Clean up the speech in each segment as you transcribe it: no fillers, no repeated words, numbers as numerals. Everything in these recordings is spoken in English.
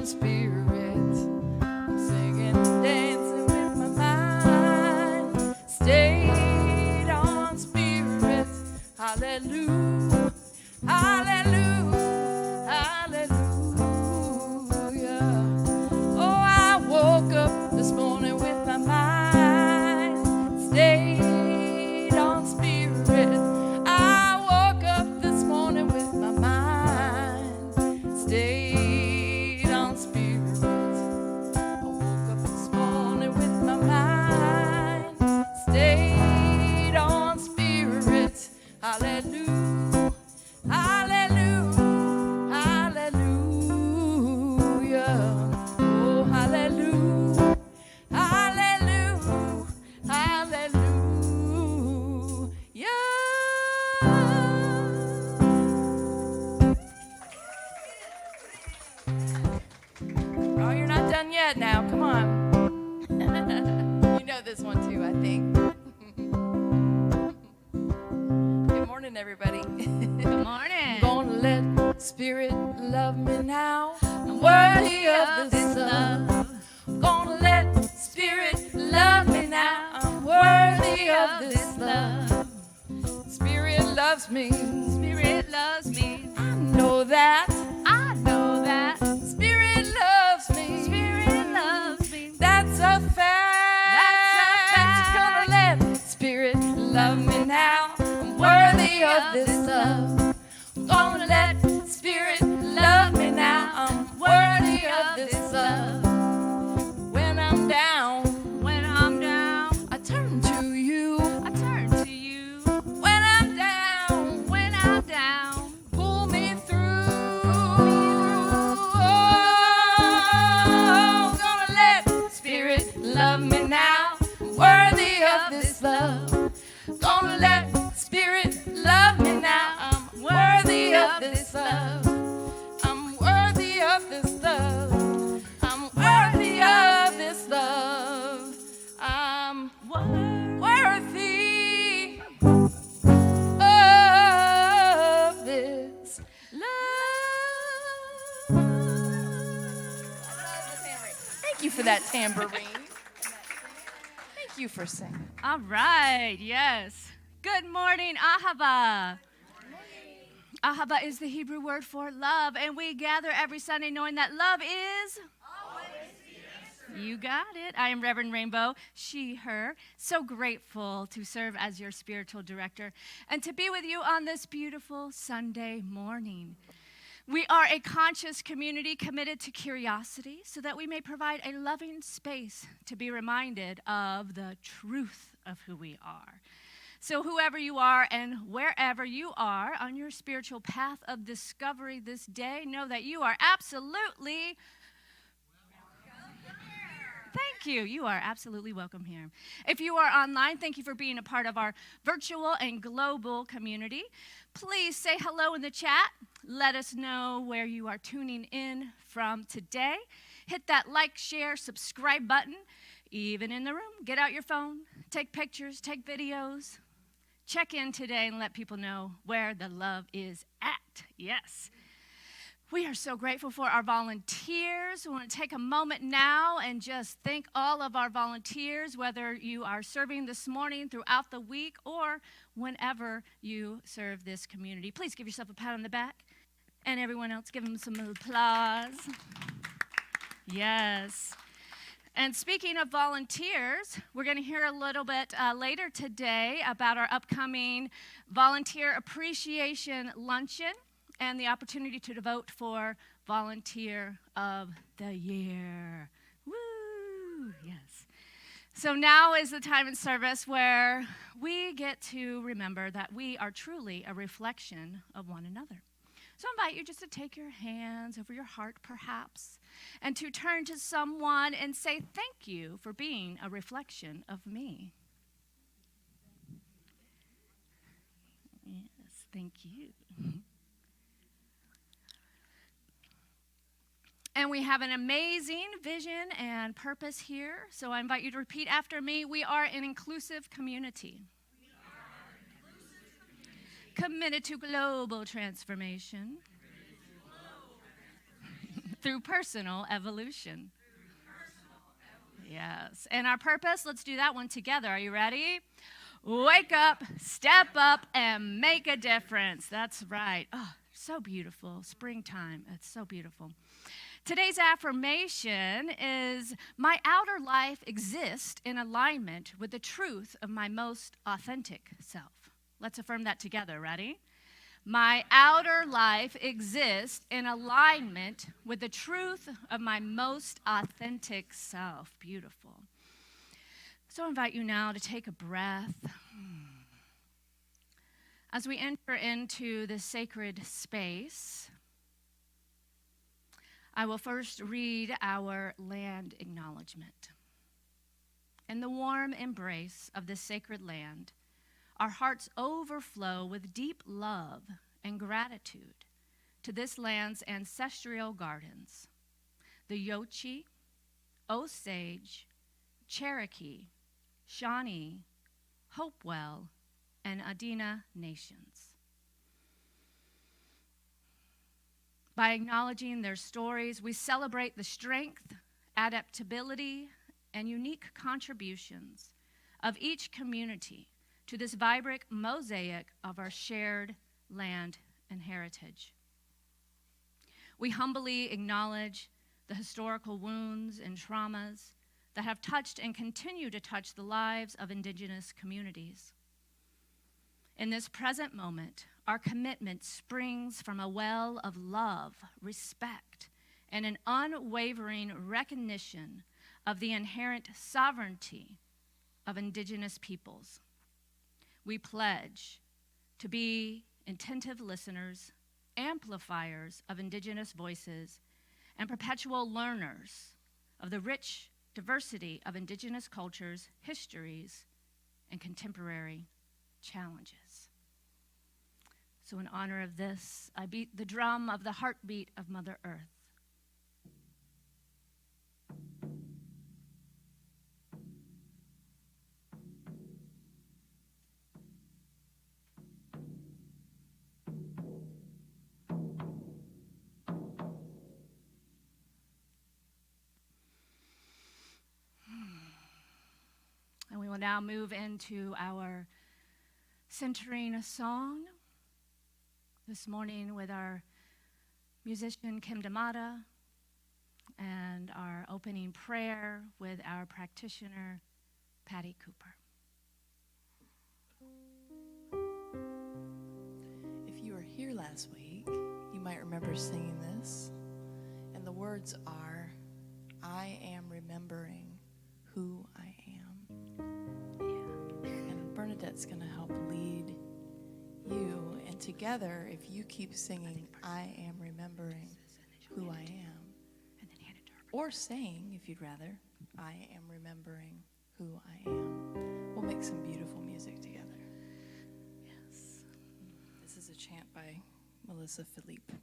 on spirit. I'm singing and dancing with my mind. Stayed on spirit. Hallelujah. Hallelujah. Hallelujah. Oh, I woke up this morning with my mind. Stayed on spirit. I woke up this morning with my mind. Stayed on spirit. I woke up this morning with my mind. Stayed on spirit. Hallelujah. Hallelujah. Hallelujah. Oh, hallelujah. Hallelujah. Hallelujah. Oh, you're not done yet now. Come on. You know this one too, I think. Good morning, everybody. Good morning. I'm gonna let Spirit love me now. I'm worthy of this love. I'm gonna let Spirit love me now. I'm worthy of this love. Spirit loves me. Spirit loves me. I know that. I know that. Spirit loves me. Spirit loves me. That's a fact. That's a fact. Gonna let Spirit love me now. I'm worthy of this love. I'm gonna let Spirit love me now. I'm worthy of this love. When I'm down, I turn to you. I turn to you. When I'm down, pull me through. Oh, gonna let Spirit love me now. I'm worthy of this love. Gonna let Spirit love me now. I'm worthy of this love. I'm worthy of this love. I'm worthy of this love. I'm worthy of this love. Thank you for that tambourine. Thank you for singing. All right, yes. Good morning, Ahava. Ahava is the Hebrew word for love, and we gather every Sunday knowing that love is always the answer. You got it. I am Reverend Rainbow, she, her. So grateful to serve as your spiritual director and to be with you on this beautiful Sunday morning. We are a conscious community committed to curiosity so that we may provide a loving space to be reminded of the truth of who we are. So whoever you are and wherever you are on your spiritual path of discovery this day, know that you are absolutely Thank you. You are absolutely welcome here. If you are online, thank you for being a part of our virtual and global community. Please say hello in the chat. Let us know where you are tuning in from today. Hit that like, share, subscribe button. Even in the room, get out your phone, take pictures, take videos. Check in today and let people know where the love is at. Yes. We are so grateful for our volunteers. We want to take a moment now and just thank all of our volunteers, whether you are serving this morning, throughout the week, or whenever you serve this community. Please give yourself a pat on the back. And everyone else, give them some applause. Yes. And speaking of volunteers, we're going to hear a little bit later today about our upcoming Volunteer Appreciation Luncheon and the opportunity to vote for Volunteer of the Year. Woo! Yes. So now is the time in service where we get to remember that we are truly a reflection of one another. So I invite you just to take your hands over your heart, perhaps, and to turn to someone and say, thank you for being a reflection of me. Yes, thank you. And we have an amazing vision and purpose here. So I invite you to repeat after me. We are an inclusive community. Committed to global transformation. through personal evolution. Yes. And our purpose, let's do that one together. Are you ready? Wake up, step up, and make a difference. That's right. Oh, so beautiful. Springtime. It's so beautiful. Today's affirmation is, my outer life exists in alignment with the truth of my most authentic self. Let's affirm that together. Ready? My outer life exists in alignment with the truth of my most authentic self. Beautiful. So I invite you now to take a breath. As we enter into this sacred space, I will first read our land acknowledgement. In the warm embrace of this sacred land, our hearts overflow with deep love and gratitude to this land's ancestral gardens, the Yochi, Osage, Cherokee, Shawnee, Hopewell, and Adena nations. By acknowledging their stories, we celebrate the strength, adaptability, and unique contributions of each community to this vibrant mosaic of our shared land and heritage. We humbly acknowledge the historical wounds and traumas that have touched and continue to touch the lives of Indigenous communities. In this present moment, our commitment springs from a well of love, respect, and an unwavering recognition of the inherent sovereignty of Indigenous peoples. We pledge to be attentive listeners, amplifiers of Indigenous voices, and perpetual learners of the rich diversity of Indigenous cultures, histories, and contemporary challenges. So in honor of this, I beat the drum of the heartbeat of Mother Earth. And we will now move into our centering song this morning with our musician Kim Damata and our opening prayer with our practitioner Patty Cooper. If you were here last week, you might remember singing this, and the words are, I am remembering who I am. And Bernadette's going to help lead you, and together, if you keep singing, I am remembering who I am, or saying, if you'd rather, I am remembering who I am, we'll make some beautiful music together. Yes. This is a chant by Melissa Philippe.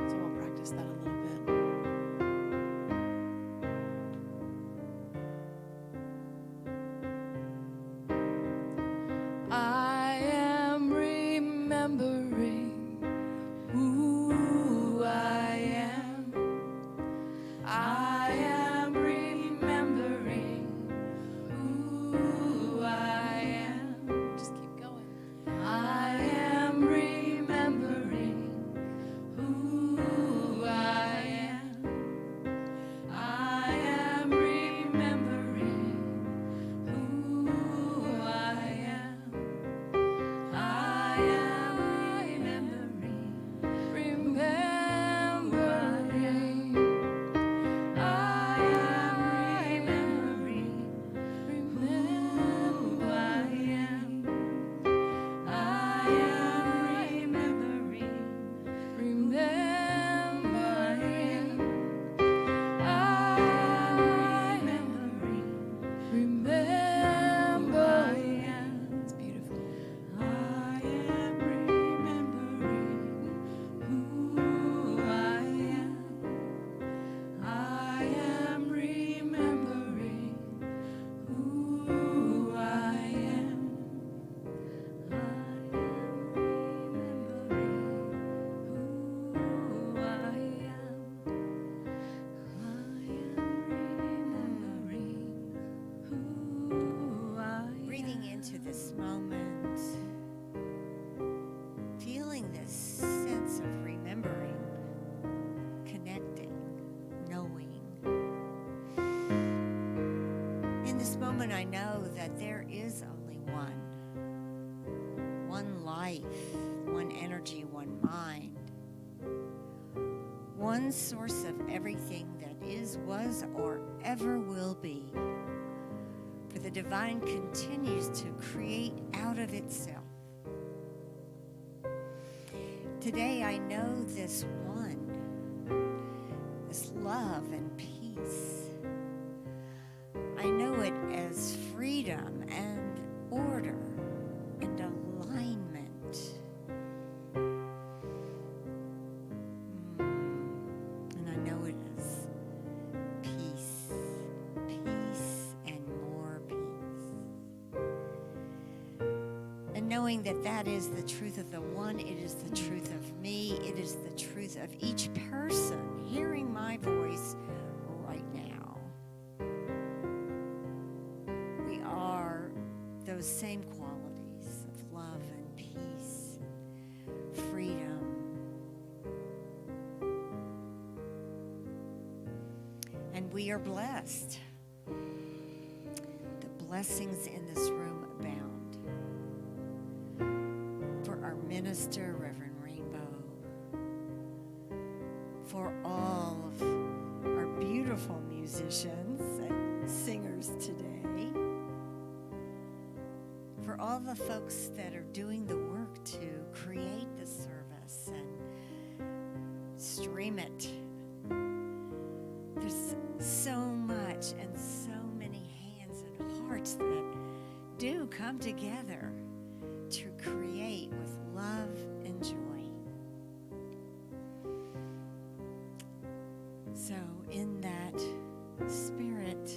So we'll practice that a little bit. I am remembering who I am. I am remembering who this moment, feeling this sense of remembering, connecting, knowing. In this moment, I know that there is only one life, one energy, one mind, one source of everything that is, was, or ever will be. For the divine continues to create out of itself. Today I know this one, this love and peace. I know it as freedom and order and alignment. And I know it as peace and more peace. And knowing that that is the truth of the one, it is the truth of me, it is the truth of each person hearing my voice right now. We are those same qualities of love and peace, freedom. And we are blessed. The blessings in this room abound. For our minister, Reverend Rainbow, for all of our beautiful musicians and singers today, for all the folks that are doing the work to create the service and stream it. There's so much and so many hands and hearts that do come together to create with love and joy. So in that spirit,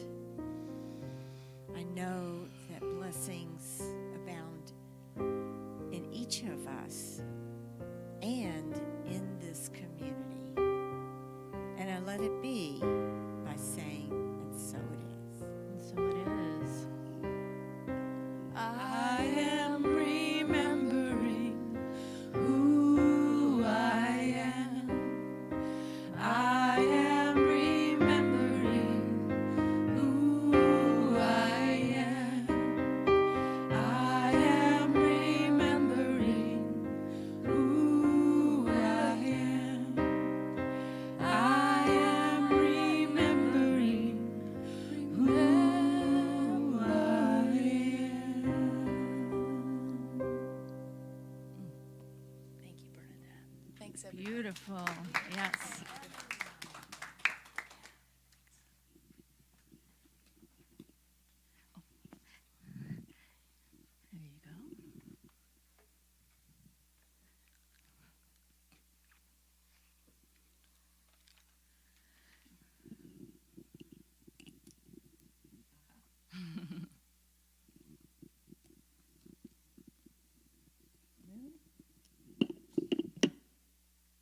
I know that blessings abound in each of us and in this community. And I let it be by saying, and so it is. And so it is. I am remembering who I am. I am remembering who I am. I am remembering who I am. I am remembering who I am. Thank you, Bernadette. Thanks, everybody. Beautiful. Yes. There you go.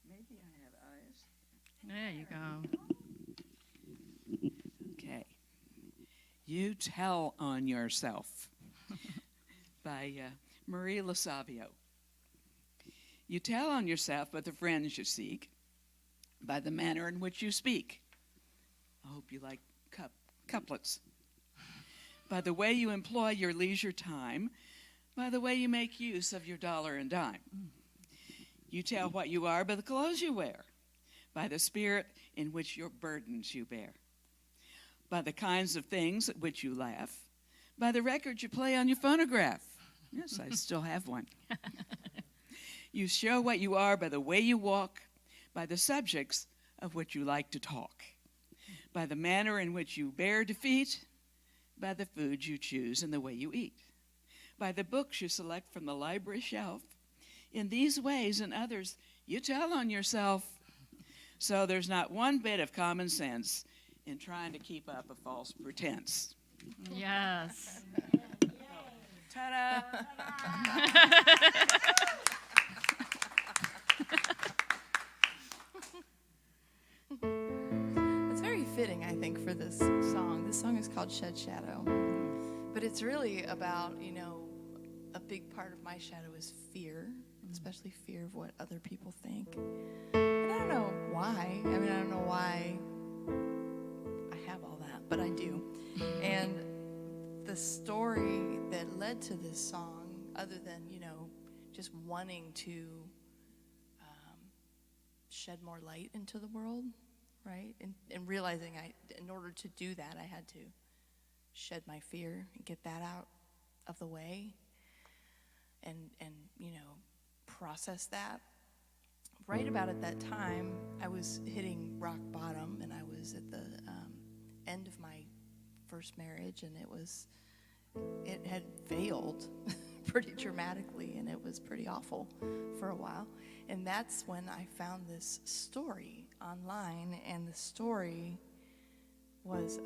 Maybe I have eyes. There you go. Okay. You Tell on Yourself by Marie Lasavio. You tell on yourself by the friends you seek, by the manner in which you speak. I hope you like couplets. By the way you employ your leisure time, by the way you make use of your dollar and dime. You tell what you are by the clothes you wear, by the spirit in which your burdens you bear, by the kinds of things at which you laugh, by the record you play on your phonograph. Yes, I still have one. You show what you are by the way you walk, by the subjects of which you like to talk, by the manner in which you bear defeat, by the food you choose and the way you eat, by the books you select from the library shelf. In these ways and others, you tell on yourself. So there's not one bit of common sense in trying to keep up a false pretense. Yes. Ta-da! It's very fitting, I think, for this song. This song is called Shed Shadow. But it's really about, big part of my shadow is fear, especially fear of what other people think. And I don't know why. I mean, I don't know why I have all that, but I do. And the story that led to this song, other than, just wanting to shed more light into the world, right? And realizing in order to do that, I had to shed my fear and get that out of the way and process that. Right about at that time, I was hitting rock bottom, and I was at the end of my first marriage, and it had failed pretty dramatically, and it was pretty awful for a while. And that's when I found this story online, and the story was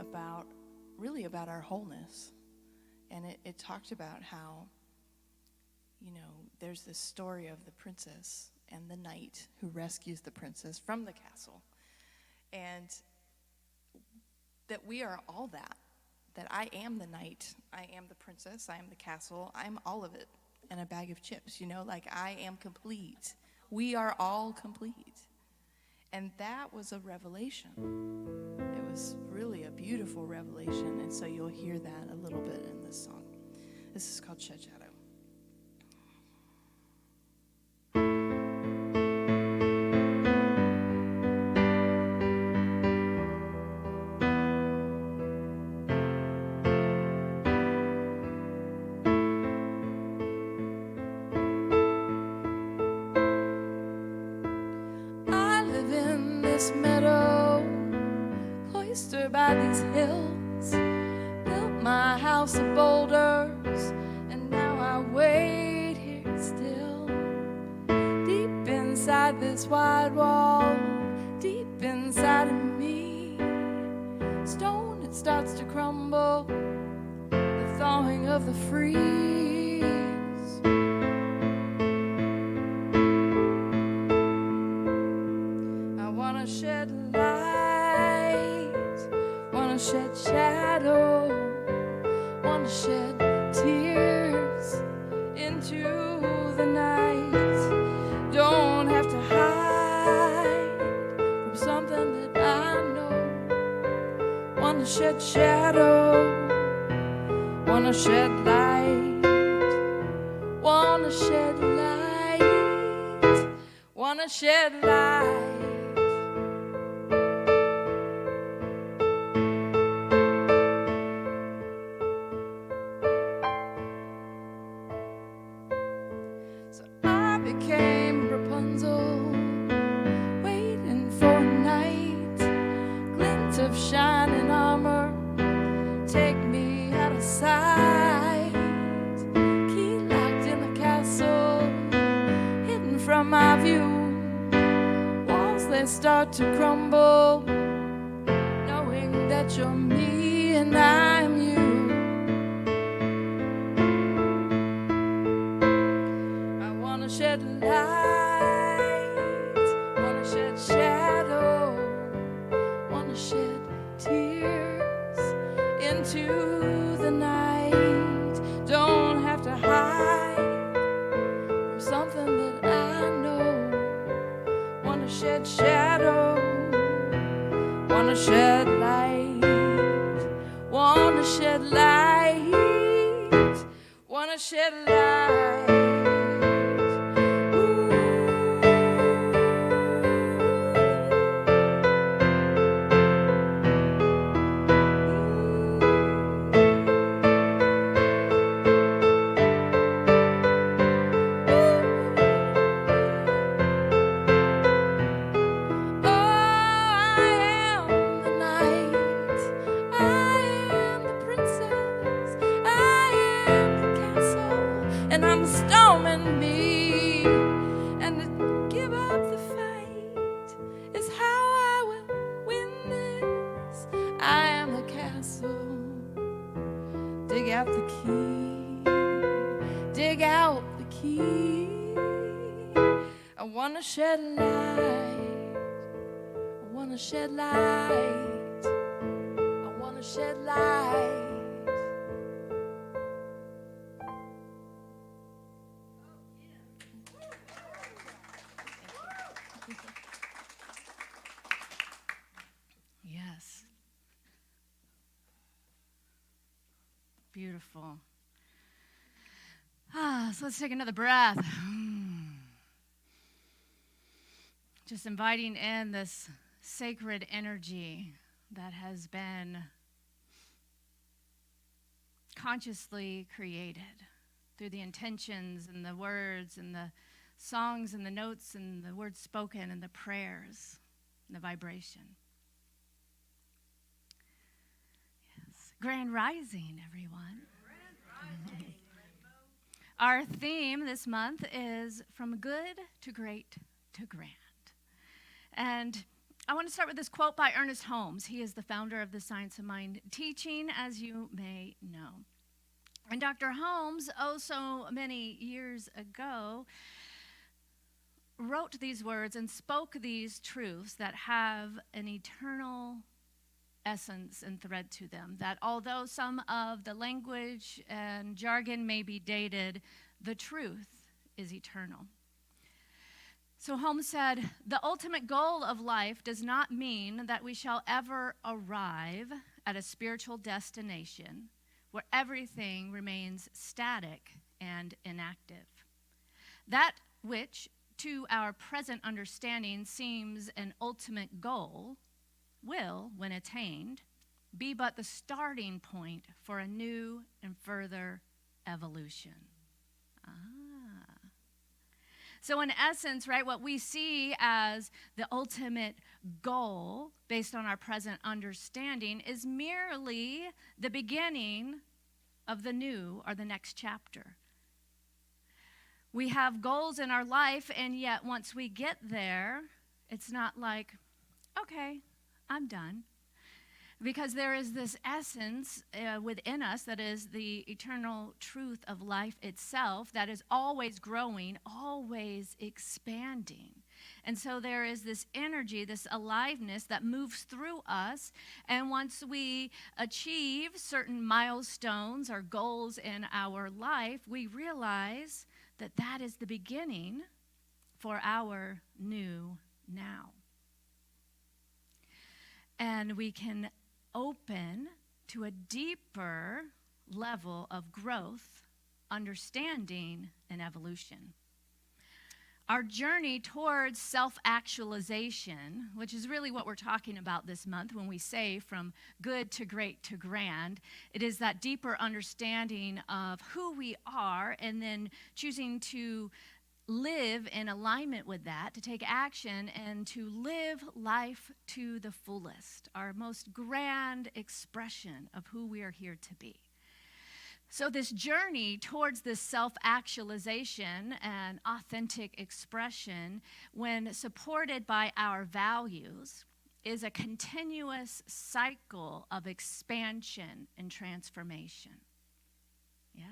really about our wholeness. And it talked about how, there's this story of the princess and the knight who rescues the princess from the castle. And that we are all that I am the knight, I am the princess, I am the castle, I'm all of it in a bag of chips, I am complete. We are all complete. And that was a revelation. It was really a beautiful revelation, and so you'll hear that a little bit in this song. This is called Shed Shadow. This meadow, cloistered by these hills, built my house of boulders, and now I wait here still. Deep inside this wide wall, deep inside of me, stone, it starts to crumble, the thawing of the freeze. Shed light, wanna shed shadow, wanna shed tears into the night. Don't have to hide from something that I know. Wanna shed shadow, wanna shed light, wanna shed light, wanna shed light. Became Rapunzel, waiting for a night, glint of shining armor, take me out of sight. Key locked in the castle, hidden from my view. Walls, they start to crumble, knowing that you're me and I'm you. Shed light, wanna shed shadow, wanna shed tears into the night. Don't have to hide from something that I know. Wanna shed shadow, wanna shed light, wanna shed light, wanna shed light. And I'm storming me, and to give up the fight is how I will win this. I am the castle. Dig out the key, dig out the key. I wanna shed light, I wanna shed light, I wanna shed light. Beautiful. So let's take another breath. Just inviting in this sacred energy that has been consciously created through the intentions and the words and the songs and the notes and the words spoken and the prayers and the vibration. Yes. Grand Rising, everyone. Our theme this month is From Good to Great to Grand. And I want to start with this quote by Ernest Holmes. He is the founder of the Science of Mind teaching, as you may know. And Dr. Holmes, so many years ago, wrote these words and spoke these truths that have an eternal essence and thread to them, that although some of the language and jargon may be dated, the truth is eternal. So Holmes said, the ultimate goal of life does not mean that we shall ever arrive at a spiritual destination where everything remains static and inactive. That which to our present understanding seems an ultimate goal will, when attained, be but the starting point for a new and further evolution. So in essence, right, what we see as the ultimate goal based on our present understanding is merely the beginning of the new or the next chapter. We have goals in our life, and yet once we get there, it's not like, okay, I'm done. Because there is this essence within us that is the eternal truth of life itself that is always growing, always expanding. And so there is this energy, this aliveness that moves through us. And once we achieve certain milestones or goals in our life, we realize that that is the beginning for our new now. And we can open to a deeper level of growth, understanding, and evolution. Our journey towards self-actualization, which is really what we're talking about this month when we say from good to great to grand, it is that deeper understanding of who we are and then choosing to live in alignment with that, to take action and to live life to the fullest, our most grand expression of who we are here to be. So this journey towards this self-actualization and authentic expression, when supported by our values, is a continuous cycle of expansion and transformation. Yes.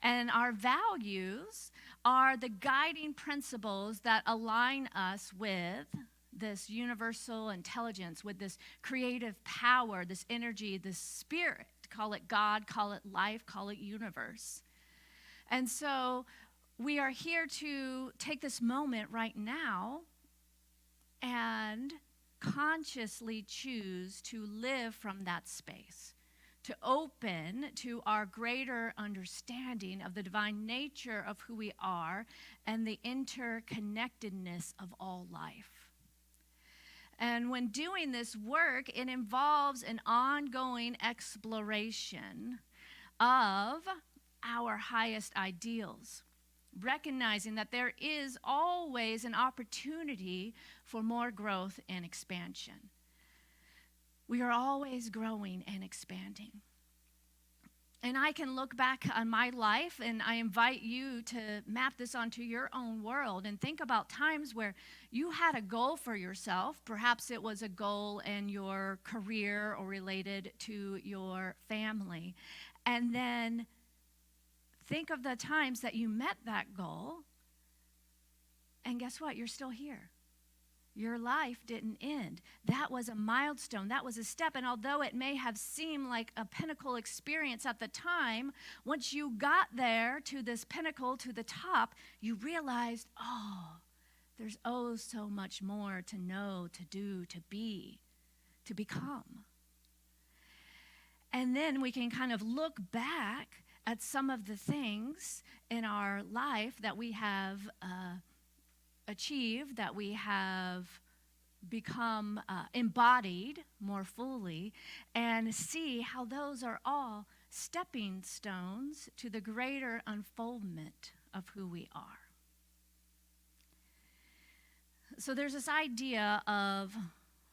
And our values are the guiding principles that align us with this universal intelligence, with this creative power, this energy, this spirit. Call it God, call it life, call it universe. And so we are here to take this moment right now and consciously choose to live from that space, to open to our greater understanding of the divine nature of who we are and the interconnectedness of all life. And when doing this work, it involves an ongoing exploration of our highest ideals, recognizing that there is always an opportunity for more growth and expansion. We are always growing and expanding. And I can look back on my life, and I invite you to map this onto your own world and think about times where you had a goal for yourself. Perhaps it was a goal in your career or related to your family. And then think of the times that you met that goal, and guess what? You're still here. Your life didn't end. That was a milestone. That was a step. And although it may have seemed like a pinnacle experience at the time, once you got there to this pinnacle, to the top, you realized, oh, there's so much more to know, to do, to be, to become. And then we can kind of look back at some of the things in our life that we have achieved, that we have become embodied more fully, and see how those are all stepping stones to the greater unfoldment of who we are. So there's this idea of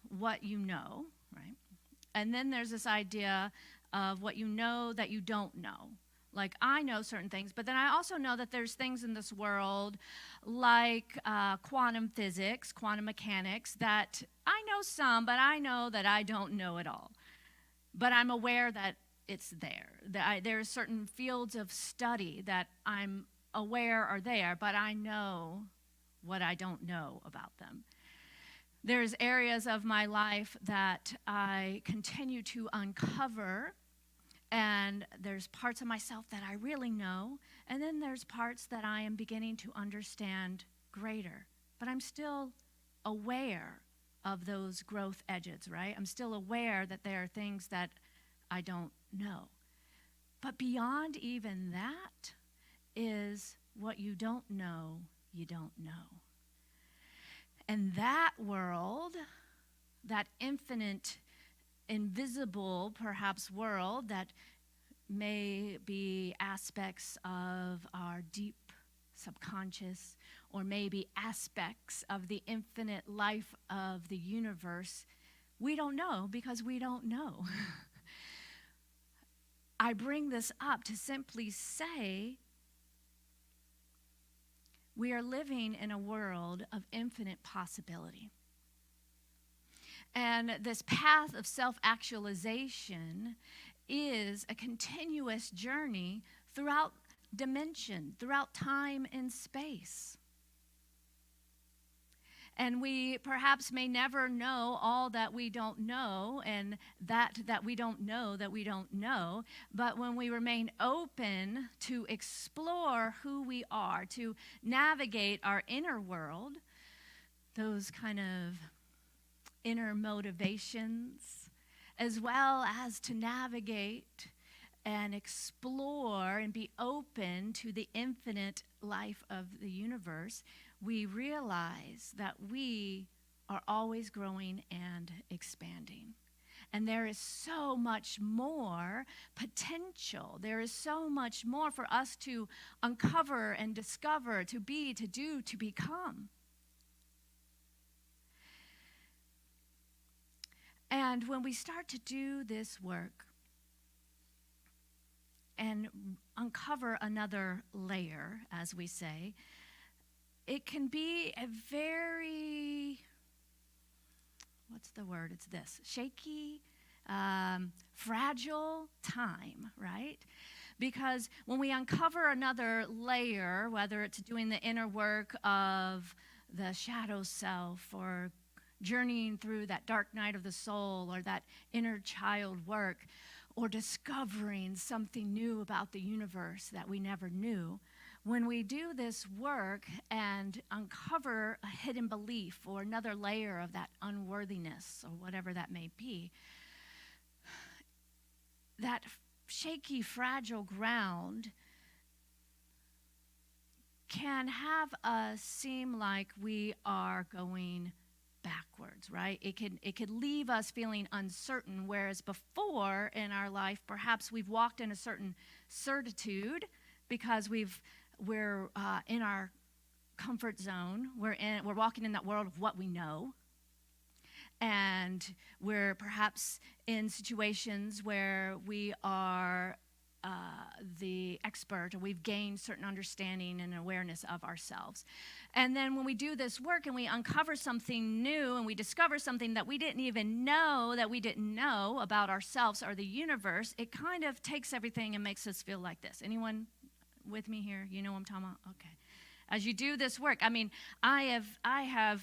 what you know, right? And then there's this idea of what you know that you don't know. Like, I know certain things, but then I also know that there's things in this world like quantum physics, quantum mechanics, that I know some, but I know that I don't know it all. But I'm aware that it's there. There are certain fields of study that I'm aware are there, but I know what I don't know about them. There's areas of my life that I continue to uncover, and there's parts of myself that I really know, and then there's parts that I am beginning to understand greater. But I'm still aware of those growth edges, right? I'm still aware that there are things that I don't know. But beyond even that is what you don't know, you don't know. And that world, that infinite, invisible, perhaps, world that may be aspects of our deep subconscious, or maybe aspects of the infinite life of the universe, we don't know because we don't know. I bring this up to simply say we are living in a world of infinite possibility. And this path of self-actualization is a continuous journey throughout dimension, throughout time and space. And we perhaps may never know all that we don't know, and that we don't know that we don't know. But when we remain open to explore who we are, to navigate our inner world, those kind of inner motivations, as well as to navigate and explore and be open to the infinite life of the universe, we realize that we are always growing and expanding. And there is so much more potential. There is so much more for us to uncover and discover, to be, to do, to become. And when we start to do this work and uncover another layer, as we say, it can be a very, shaky, fragile time, right? Because when we uncover another layer, whether it's doing the inner work of the shadow self, or journeying through that dark night of the soul, or that inner child work, or discovering something new about the universe that we never knew, when we do this work and uncover a hidden belief or another layer of that unworthiness or whatever that may be, that shaky, fragile ground can have us seem like we are going backwards, right? It could leave us feeling uncertain, whereas before in our life, perhaps we've walked in a certain certitude because we're in our comfort zone. We're walking in that world of what we know. And we're perhaps in situations where we are the expert, or we've gained certain understanding and awareness of ourselves. And then when we do this work and we uncover something new and we discover something that we didn't even know that we didn't know about ourselves or the universe, it kind of takes everything and makes us feel like this. Anyone with me here? You know what I'm talking about? Okay. As you do this work, I mean, I have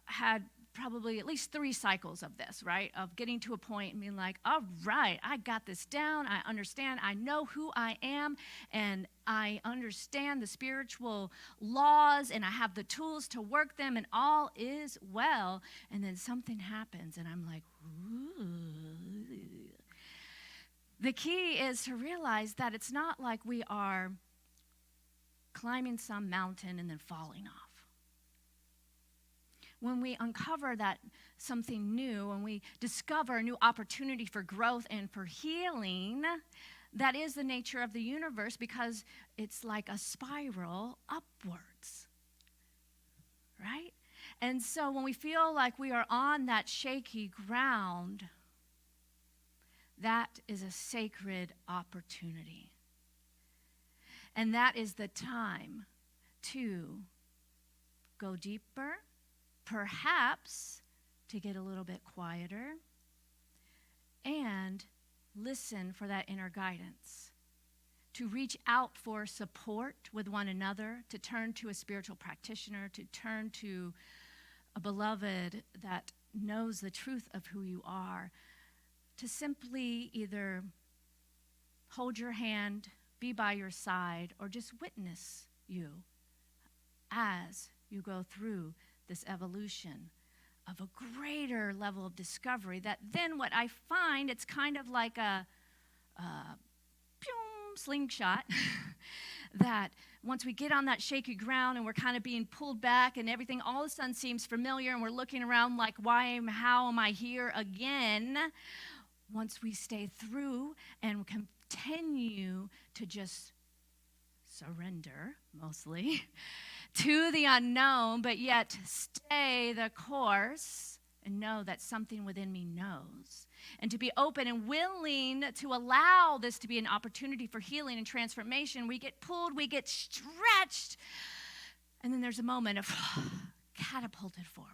had probably at least 3 cycles of this, right? Of getting to a point and being like, all right, I got this down. I understand. I know who I am, and I understand the spiritual laws, and I have the tools to work them, and all is well. And then something happens, and I'm like, ooh. The key is to realize that it's not like we are climbing some mountain and then falling off. When we uncover that something new, when we discover a new opportunity for growth and for healing, that is the nature of the universe, because it's like a spiral upwards, right? And so when we feel like we are on that shaky ground, that is a sacred opportunity. And that is the time to go deeper, perhaps to get a little bit quieter, and listen for that inner guidance, to reach out for support with one another, to turn to a spiritual practitioner, to turn to a beloved that knows the truth of who you are, to simply either hold your hand, be by your side, or just witness you as you go through this evolution of a greater level of discovery. That then what I find, it's kind of like a slingshot that once we get on that shaky ground and we're kind of being pulled back and everything all of a sudden seems familiar and we're looking around like, how am I here again? Once we stay through and continue to just surrender, mostly, to the unknown, but yet stay the course and know that something within me knows. And to be open and willing to allow this to be an opportunity for healing and transformation. We get pulled, we get stretched, and then there's a moment of catapulted forward.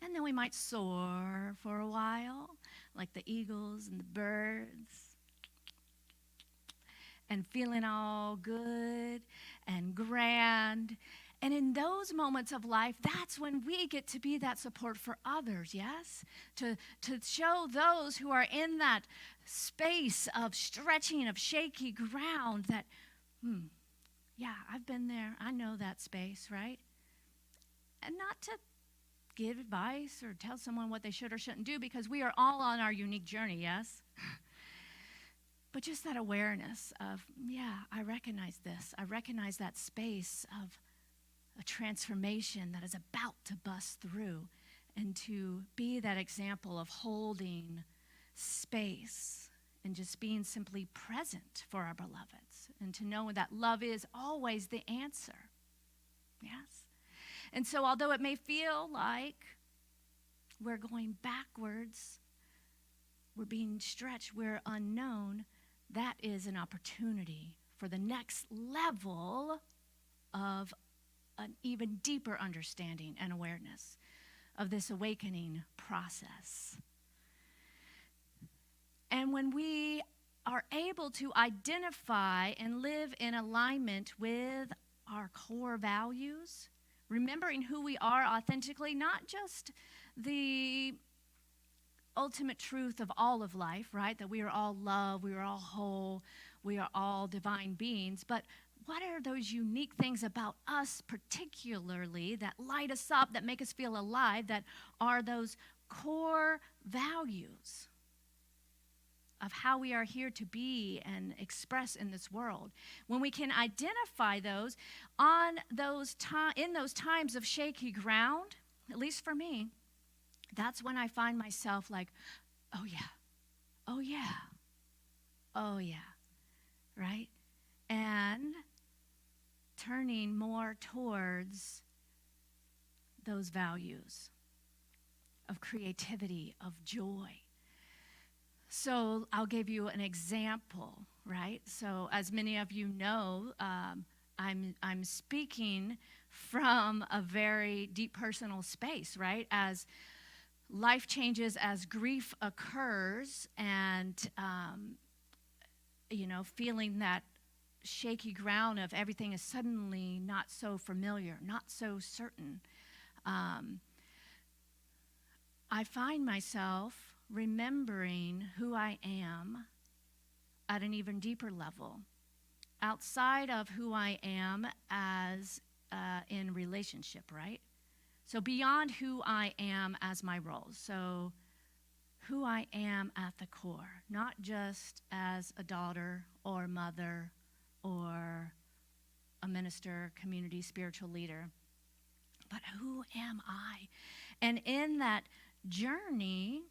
And then we might soar for a while, like the eagles and the birds, and feeling all good and grand. And in those moments of life, that's when we get to be that support for others, yes? To show those who are in that space of stretching, of shaky ground that, yeah, I've been there. I know that space, right? And not to give advice or tell someone what they should or shouldn't do, because we are all on our unique journey, yes? But just that awareness of, yeah, I recognize this. I recognize that space of a transformation that is about to bust through, and to be that example of holding space and just being simply present for our beloveds, and to know that love is always the answer. Yes? And so although it may feel like we're going backwards, we're being stretched, we're unknown, that is an opportunity for the next level of an even deeper understanding and awareness of this awakening process. And when we are able to identify and live in alignment with our core values, remembering who we are authentically, not just the ultimate truth of all of life, right? That we are all love, we are all whole, we are all divine beings, but what are those unique things about us particularly that light us up, that make us feel alive, that are those core values of how we are here to be and express in this world? When we can identify those in those times of shaky ground, at least for me, that's when I find myself like, oh yeah, oh yeah, oh yeah, right? And turning more towards those values of creativity, of joy. So I'll give you an example, right? So as many of you know, I'm speaking from a very deep personal space, right? As life changes, as grief occurs, and feeling that shaky ground of everything is suddenly not so familiar, not so certain. I find myself remembering who I am at an even deeper level, outside of who I am as in relationship, right? So beyond who I am as my roles. So who I am at the core, not just as a daughter or mother or a minister, community, spiritual leader, but who am I? And in that journey,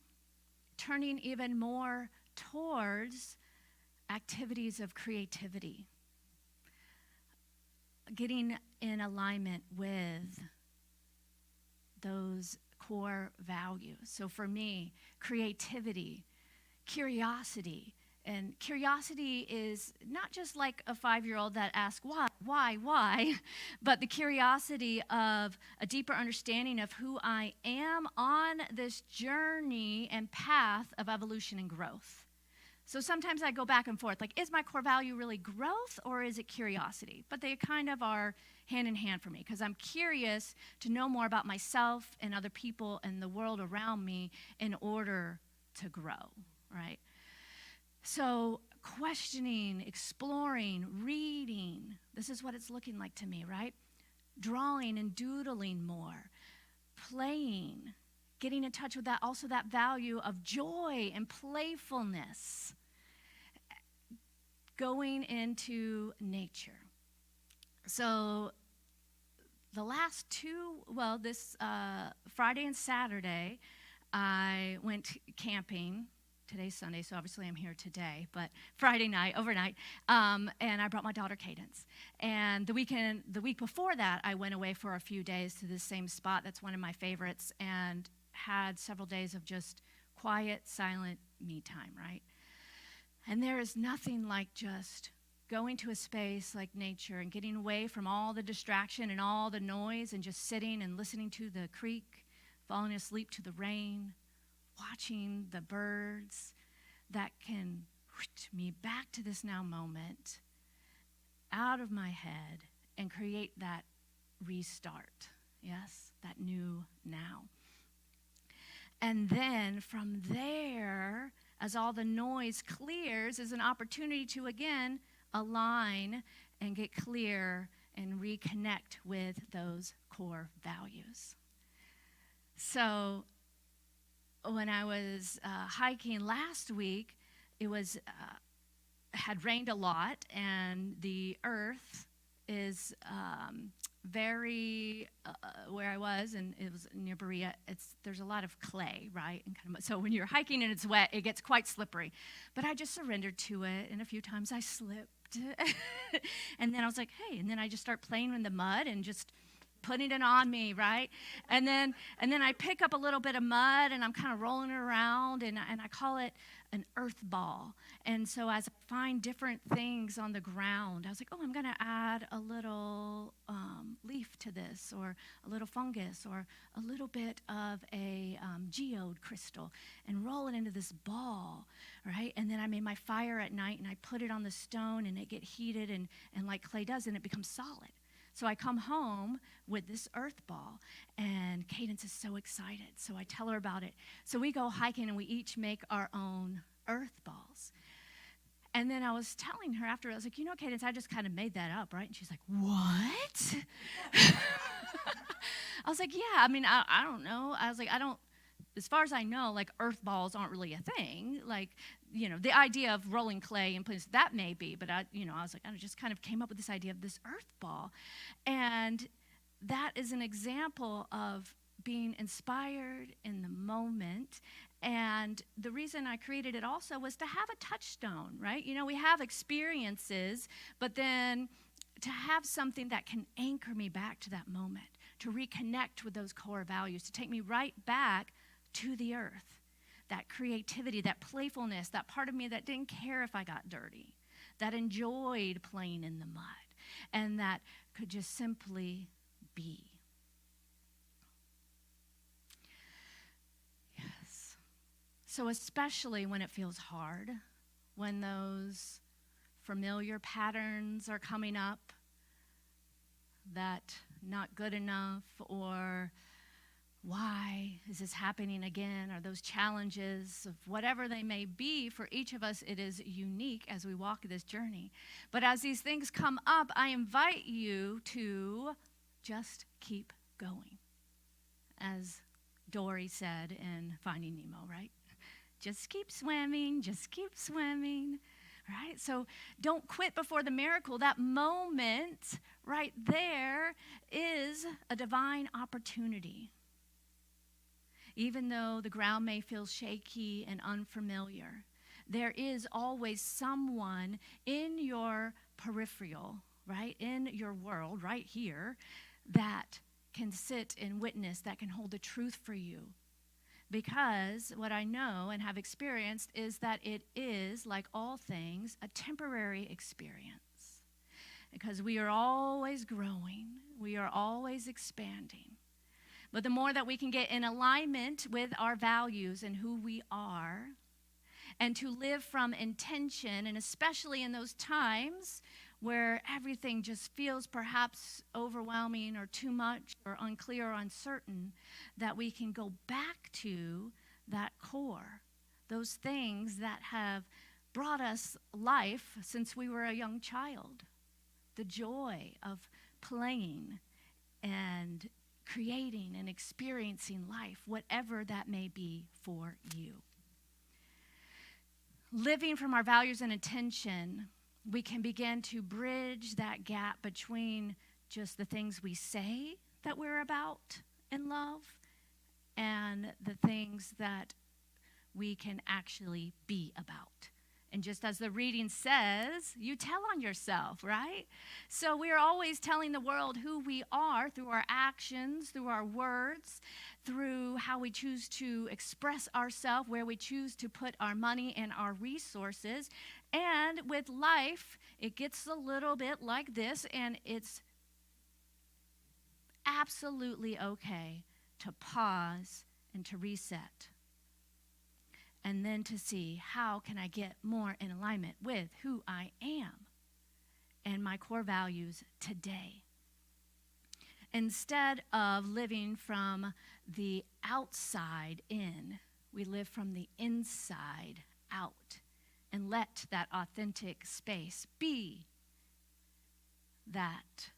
turning even more towards activities of creativity, getting in alignment with those core values. So for me, creativity, curiosity. And curiosity is not just like a 5-year-old that asks why, but the curiosity of a deeper understanding of who I am on this journey and path of evolution and growth. So sometimes I go back and forth, like, is my core value really growth or is it curiosity? But they kind of are hand in hand for me because I'm curious to know more about myself and other people and the world around me in order to grow, right? So questioning, exploring, reading, this is what it's looking like to me, right? Drawing and doodling more, playing, getting in touch with that, also that value of joy and playfulness, going into nature. So the last this Friday and Saturday, I went camping. Today's Sunday, so obviously I'm here today, but Friday night, overnight, and I brought my daughter Cadence. And the week before that, I went away for a few days to this same spot that's one of my favorites and had several days of just quiet, silent me time, right? And there is nothing like just going to a space like nature and getting away from all the distraction and all the noise and just sitting and listening to the creek, falling asleep to the rain, watching the birds that can me back to this now moment, out of my head, and create that restart, yes, that new now. And then from there, as all the noise clears, is an opportunity to, again, align and get clear and reconnect with those core values. So when I was hiking last week, it was had rained a lot, and the earth is very where I was, and it was near Berea. There's a lot of clay, right? And kind of, so when you're hiking and it's wet, it gets quite slippery. But I just surrendered to it, and a few times I slipped, and then I was like, hey, and then I just start playing in the mud and just putting it on me, right? And then I pick up a little bit of mud and I'm kind of rolling it around, and I call it an earth ball. And so as I find different things on the ground, I was like, oh, I'm going to add a little leaf to this, or a little fungus, or a little bit of a geode crystal, and roll it into this ball, right? And then I made my fire at night and I put it on the stone, and it get heated and like clay does, and it becomes solid. So I come home with this earth ball, and Cadence is so excited. So I tell her about it. So we go hiking, and we each make our own earth balls. And then I was telling her after, I was like, Cadence, I just kind of made that up, right? And she's like, what? I was like, yeah, I don't know. I was like, as far as I know, like, earth balls aren't really a thing. Like, the idea of rolling clay in place, that may be, but I was like, I just kind of came up with this idea of this earth ball. And that is an example of being inspired in the moment. And the reason I created it also was to have a touchstone, right? We have experiences, but then to have something that can anchor me back to that moment, to reconnect with those core values, to take me right back to the earth. That creativity, that playfulness, that part of me that didn't care if I got dirty, that enjoyed playing in the mud, and that could just simply be. Yes. So especially when it feels hard, when those familiar patterns are coming up, that not good enough, or why is this happening again? Are those challenges of whatever they may be? For each of us, it is unique as we walk this journey. But as these things come up, I invite you to just keep going. As Dory said in Finding Nemo, right? Just keep swimming, just keep swimming, right? So don't quit before the miracle. That moment right there is a divine opportunity. Even though the ground may feel shaky and unfamiliar, there is always someone in your peripheral, right, in your world, right here, that can sit and witness, that can hold the truth for you. Because what I know and have experienced is that it is, like all things, a temporary experience. Because we are always growing, we are always expanding. But the more that we can get in alignment with our values and who we are, and to live from intention, and especially in those times where everything just feels perhaps overwhelming or too much or unclear or uncertain, that we can go back to that core, those things that have brought us life since we were a young child. The joy of playing and creating and experiencing life, whatever that may be for you. Living from our values and intention, we can begin to bridge that gap between just the things we say that we're about in love and the things that we can actually be about. And just as the reading says, you tell on yourself, right? So we are always telling the world who we are through our actions, through our words, through how we choose to express ourselves, where we choose to put our money and our resources. And with life, it gets a little bit like this, and it's absolutely okay to pause and to reset. And then to see, how can I get more in alignment with who I am and my core values today? Instead of living from the outside in, we live from the inside out, and let that authentic space be that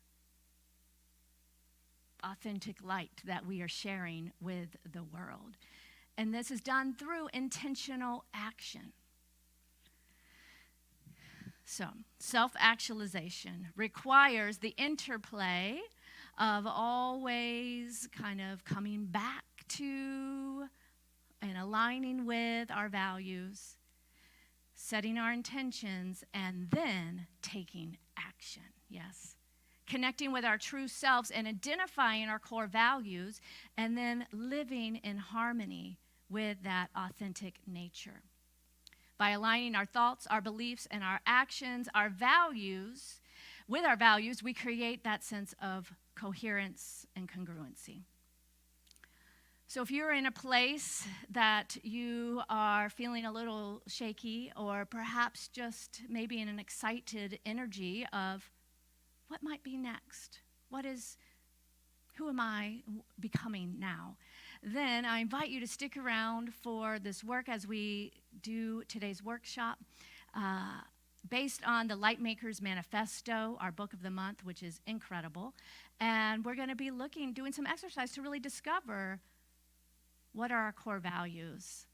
authentic light that we are sharing with the world. And this is done through intentional action. So, self-actualization requires the interplay of always kind of coming back to and aligning with our values, setting our intentions, and then taking action. Yes. Connecting with our true selves and identifying our core values, and then living in harmony with that authentic nature. By aligning our thoughts, our beliefs, and our actions, our values, with our values, we create that sense of coherence and congruency. So if you're in a place that you are feeling a little shaky, or perhaps just maybe in an excited energy of what might be next, who am I becoming now, then I invite you to stick around for this work as we do today's workshop based on the Lightmakers Manifesto, our book of the month, which is incredible. And we're going to be doing some exercise to really discover, what are our core values?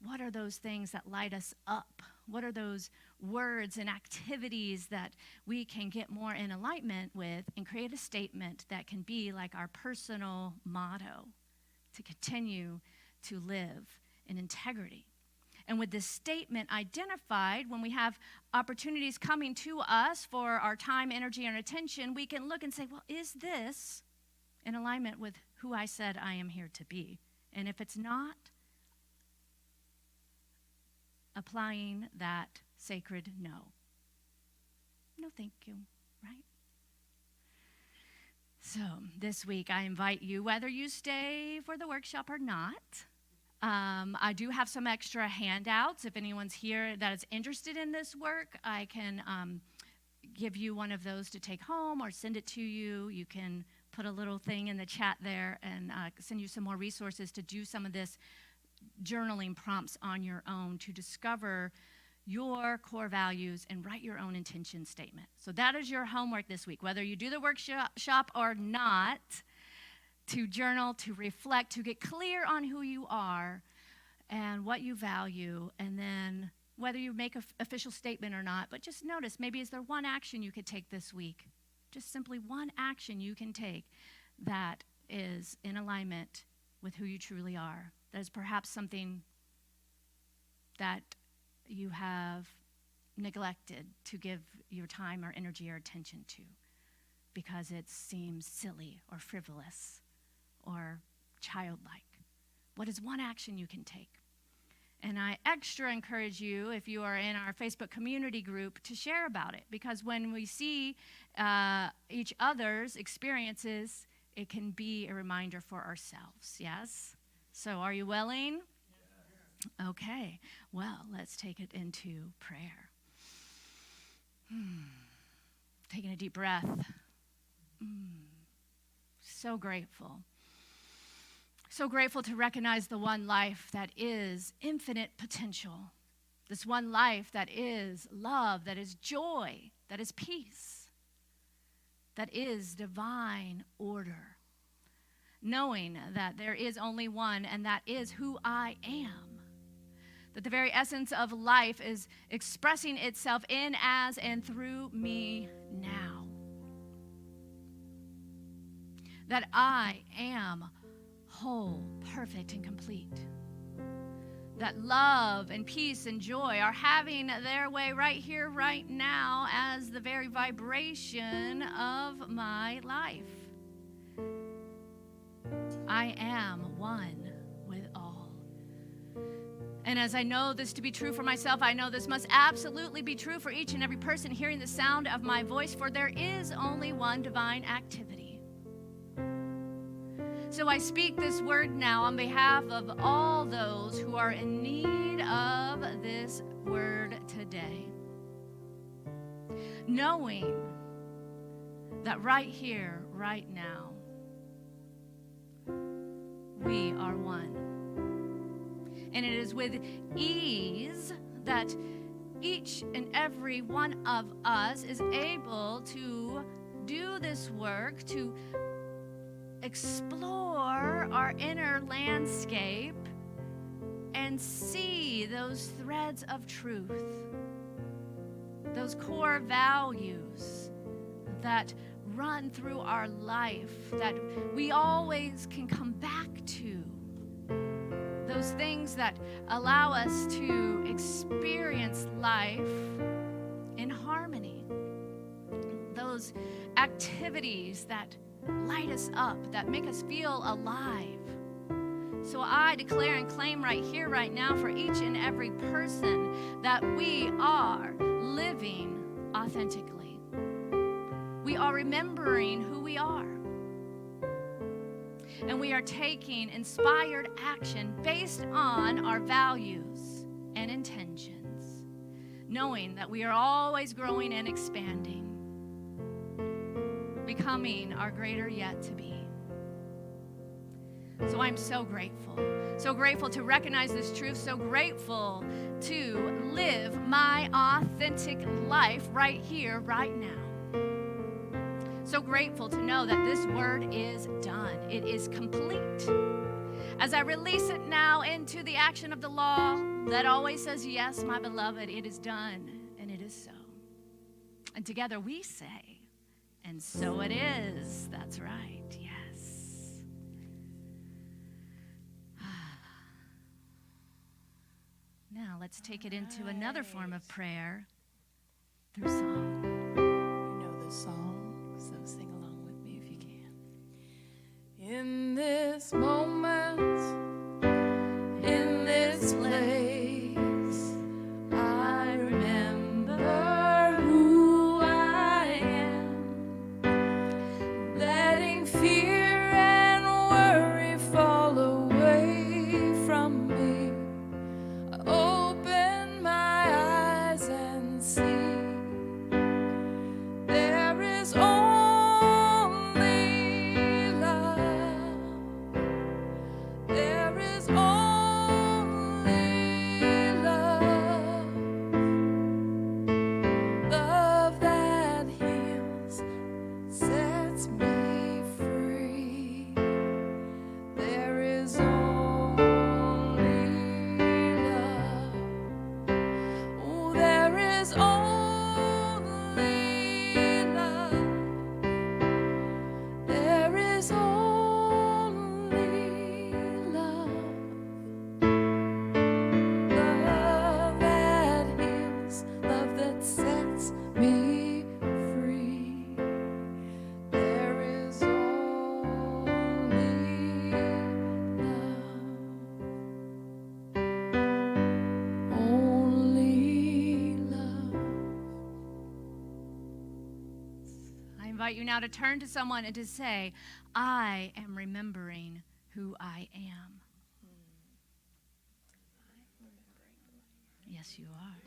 What are those things that light us up? What are those words and activities that we can get more in alignment with and create a statement that can be like our personal motto to continue to live in integrity? And with this statement identified, when we have opportunities coming to us for our time, energy, and attention, we can look and say, well, is this in alignment with who I said I am here to be? And if it's not, applying that sacred no. No, thank you, right? So this week I invite you, whether you stay for the workshop or not, I do have some extra handouts. If anyone's here that is interested in this work, I can give you one of those to take home or send it to you. You can put a little thing in the chat there and send you some more resources to do some of this journaling prompts on your own to discover your core values and write your own intention statement. So that is your homework this week, whether you do the workshop or not, to journal, to reflect, to get clear on who you are, and what you value, and then whether you make an official statement or not, but just notice, maybe is there one action you could take this week? Just simply one action you can take that is in alignment with who you truly are. That is perhaps something that you have neglected to give your time or energy or attention to because it seems silly or frivolous or childlike. What is one action you can take? And I extra encourage you, if you are in our Facebook community group, to share about it, because when we see each other's experiences, it can be a reminder for ourselves, yes? So are you willing? Okay, well, let's take it into prayer. Taking a deep breath. So grateful. So grateful to recognize the one life that is infinite potential. This one life that is love, that is joy, that is peace, that is divine order. Knowing that there is only one, and that is who I am. That the very essence of life is expressing itself in, as, and through me now. That I am whole, perfect, and complete. That love and peace and joy are having their way right here, right now, as the very vibration of my life. I am one with all. And as I know this to be true for myself, I know this must absolutely be true for each and every person hearing the sound of my voice, for there is only one divine activity. So I speak this word now on behalf of all those who are in need of this word today. Knowing that right here, right now, we are one. And it is with ease that each and every one of us is able to do this work, to explore our inner landscape and see those threads of truth, those core values that run through our life, that we always can come back to. Those things that allow us to experience life in harmony. Those activities that light us up, that make us feel alive. So I declare and claim right here, right now, for each and every person that we are living authentically. We are remembering who we are. And we are taking inspired action based on our values and intentions, knowing that we are always growing and expanding, becoming our greater yet to be. So I'm so grateful to recognize this truth, so grateful to live my authentic life right here, right now. So grateful to know that this word is done. It is complete. As I release it now into the action of the law that always says, yes, my beloved, it is done, and it is so. And together we say, and so it is. That's right, yes. Now let's take it into another form of prayer through song. You know this song, so sing along with me if you can. In this moment, in this place, I remember who I am, letting fear and worry fall away from me. I open my eyes and see invite you now to turn to someone and to say, I am remembering who I am. Yes, you are.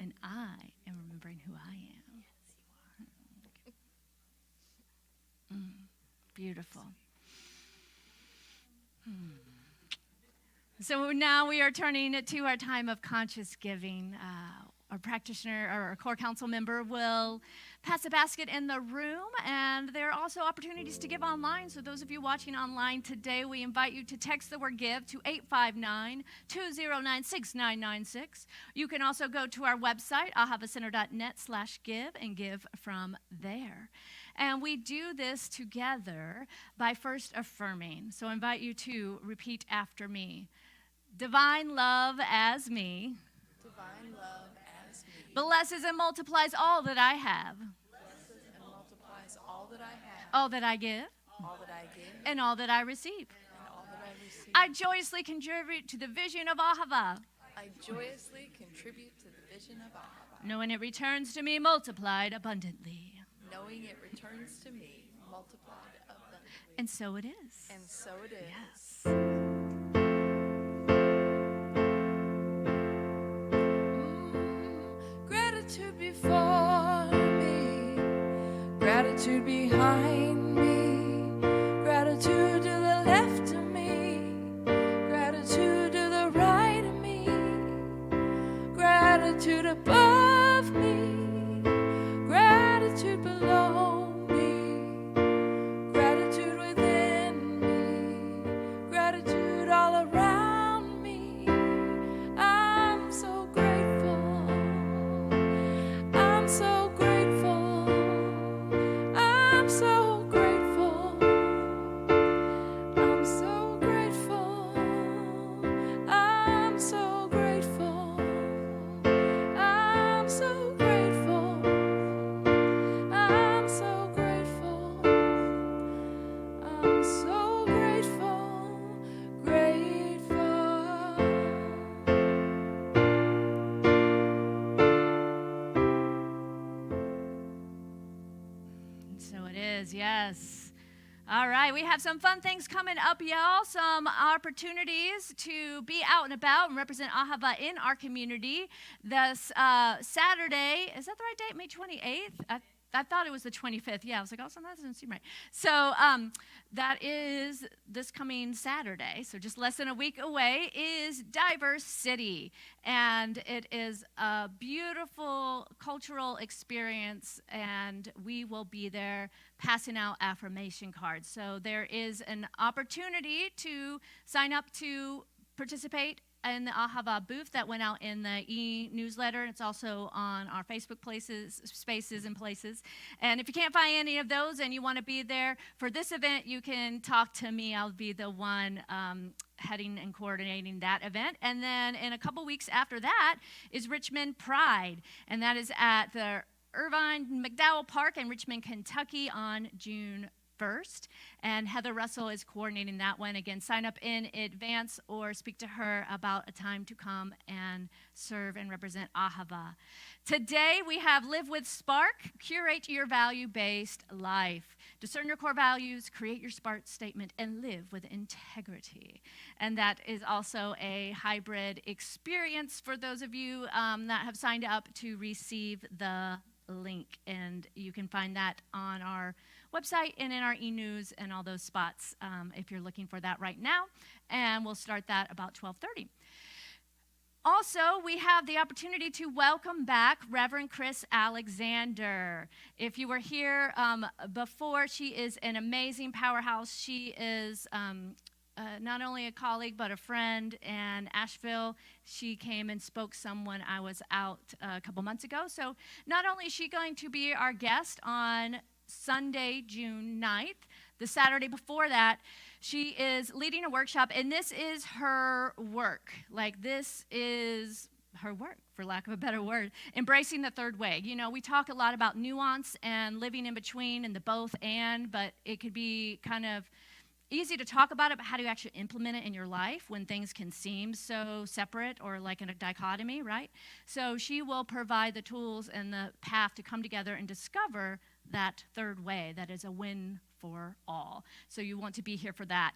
And I am remembering who I am. Yes, you are. Beautiful. So now we are turning to our time of conscious giving. Our practitioner or our core council member will pass a basket in the room, and there are also opportunities to give online. So those of you watching online today, we invite you to text the word give to 859-209-6996. You can also go to our website, ahavacenter.net/give, and give from there. And we do this together by first affirming. So I invite you to repeat after me. Divine love as me. Divine love as me. Blesses and multiplies all that I have. Blesses and multiplies all that I have. All that I give. All that I give. And all that I receive. And all that I receive. I joyously contribute to the vision of Ahava. I joyously contribute to the vision of Ahava. Knowing it returns to me multiplied abundantly. Knowing it returns to me multiplied abundantly. And so it is. And so it is. Yes. Gratitude before me, gratitude behind me, gratitude to the left of me, gratitude to the right of me, gratitude above me, gratitude below me, gratitude within me, gratitude all around me. I'm so grateful. I'm so grateful. I'm so grateful. I'm so grateful. I'm so grateful. I'm so grateful. I'm so grateful. I'm so grateful. Grateful. So it is, yes. All right, we have some fun things coming up, y'all. Some opportunities to be out and about and represent Ahava in our community. This Saturday, is that the right date? May 28th? I thought it was the 25th. Yeah, I was like, oh, so that doesn't seem right. So that is this coming Saturday. So just less than a week away is Diverse City. And it is a beautiful cultural experience. And we will be there passing out affirmation cards. So there is an opportunity to sign up to participate in the Ahava booth that went out in the e-newsletter. It's also on our Facebook spaces and places. And if you can't find any of those and you want to be there for this event, you can talk to me. I'll be the one heading and coordinating that event. And then in a couple weeks after that is Richmond Pride. And that is at the Irvine McDowell Park in Richmond, Kentucky on June 1st, and Heather Russell is coordinating that one. Again, sign up in advance or speak to her about a time to come and serve and represent Ahava. Today we have Live with Spark, curate your value-based life. Discern your core values, create your SPARK statement, and live with integrity. And that is also a hybrid experience for those of you that have signed up to receive the link, and you can find that on our website and in our e-news and all those spots if you're looking for that right now. And we'll start that about 12:30. Also, we have the opportunity to welcome back Reverend Chris Alexander. If you were here before, she is an amazing powerhouse. She is not only a colleague, but a friend in Asheville. She came and spoke some when I was out a couple months ago. So not only is she going to be our guest on Sunday, June 9th, the Saturday before that, she is leading a workshop, and this is her work. Like, this is her work, for lack of a better word, embracing the third way. You know, we talk a lot about nuance and living in between and the both and, but it could be kind of easy to talk about it, but how do you actually implement it in your life when things can seem so separate or like in a dichotomy, right? So she will provide the tools and the path to come together and discover that third way that is a win for all. So you want to be here for that.